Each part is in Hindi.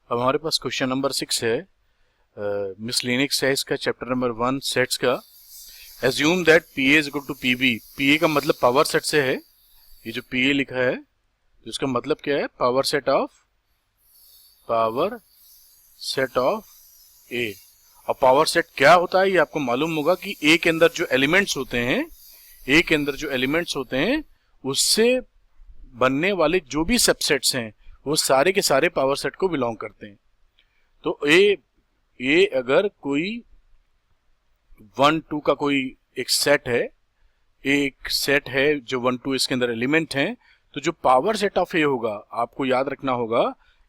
अब हमारे पास क्वेश्चन नंबर 6 है मिसलेनियस है इसका, चैप्टर नंबर 1 सेट्स का। Assume that P A is equal to P B. P A का मतलब पावर सेट से है, ये जो पी ए लिखा है तो इसका मतलब क्या है, पावर सेट ऑफ ए। अब पावर सेट क्या होता है ये आपको मालूम होगा कि ए के अंदर जो एलिमेंट्स होते हैं उससे बनने वाले जो भी सबसेट्स हैं वो सारे के सारे पावर सेट को बिलोंग करते हैं। तो ए अगर कोई 1 2 का कोई एक सेट है जो 1 2 इसके अंदर एलिमेंट हैं, तो जो पावर सेट ऑफ ए होगा आपको याद रखना होगा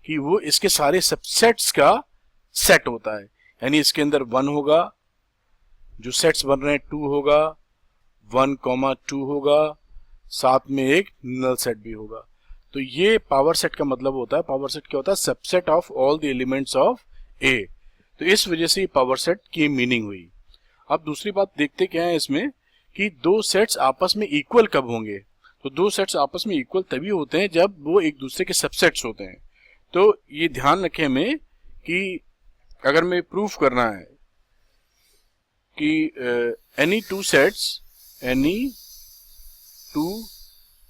कि वो इसके सारे सबसेट्स का सेट होता है। यानी इसके अंदर 1 होगा, जो सेट्स बन रहे हैं 2 होगा, 1,2 होगा, साथ में एक नल सेट भी होगा। तो ये पावर सेट का मतलब होता है। पावर सेट क्या होता है, subset of all the elements of A. तो इस वजह से पावर सेट की मीनिंग हुई। अब दूसरी बात देखते क्या है इसमें कि दो सेट्स आपस में इक्वल कब होंगे। तो दो सेट्स आपस में इक्वल तभी होते हैं जब वो एक दूसरे के सबसेट्स होते हैं। तो ये ध्यान रखें हमें कि अगर मैं प्रूफ करना है कि any two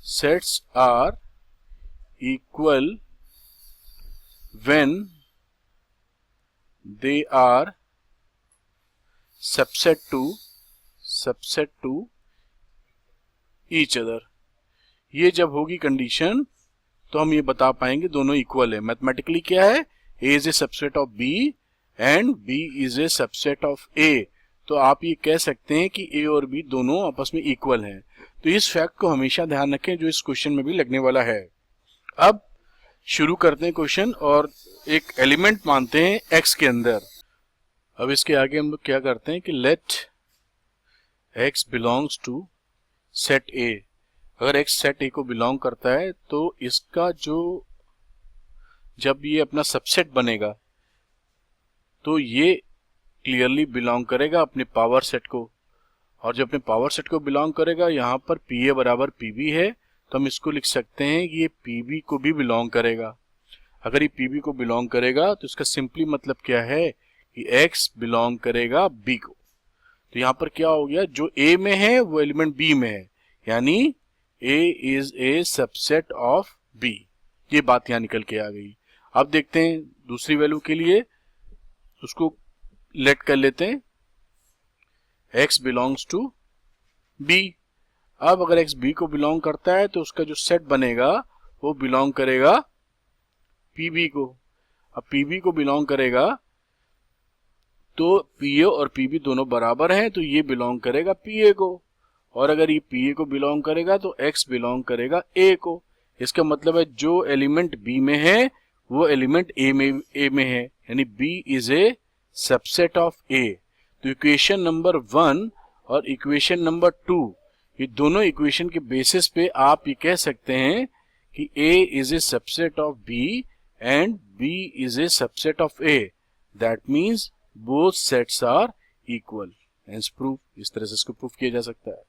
sets are equal when they are subset to each other। ये जब होगी कंडीशन तो हम ये बता पाएंगे दोनों इक्वल है। मैथमेटिकली क्या है, A is a subset of B and B is a subset of A। तो आप ये कह सकते हैं कि A और B दोनों आपस में इक्वल हैं। तो इस फैक्ट को हमेशा ध्यान रखें जो इस क्वेश्चन में भी लगने वाला है। अब शुरू करते हैं क्वेश्चन और एक एलिमेंट मानते हैं x के अंदर। अब इसके आगे हम लोग क्या करते हैं कि let x belongs to set a। अगर x सेट a को बिलोंग करता है तो इसका जो जब ये अपना सबसेट बनेगा तो ये क्लियरली बिलोंग करेगा अपने पावर सेट को। और जब अपने पावर सेट को बिलोंग करेगा, यहाँ पर पी ए बराबर पी बी है तो हम इसको लिख सकते हैं कि ये पीबी को भी बिलोंग करेगा। अगर ये पीबी को बिलोंग करेगा तो इसका सिंपली मतलब क्या है कि x बिलोंग करेगा b को। तो यहाँ पर क्या हो गया, जो a में है वो एलिमेंट b में है, यानी a is a subset of b। ये बात यहाँ निकल के आ गई। अब देखते हैं दूसरी वैल्यू के लिए, उसको लेट कर लेते हैं x बिलोंग्स टू b। अब अगर x b को बिलोंग करता है तो उसका जो सेट बनेगा वो बिलोंग करेगा pb को। अब pb को बिलोंग करेगा तो pa और pb दोनों बराबर हैं तो ये बिलोंग करेगा pa को। और अगर ये pa को बिलोंग करेगा तो x बिलोंग करेगा a को। इसका मतलब है जो एलिमेंट b में है वो एलिमेंट a में है, यानी b is a subset of a। तो इक्वेशन नंबर 1 और इक्वेशन नंबर 2, ये दोनों इक्वेशन के बेसिस पे आप ये कह सकते हैं कि A is a subset of B and B is a subset of A। That means both sets are equal. Hence proof, इस तरह से इसको प्रूफ किया जा सकता है।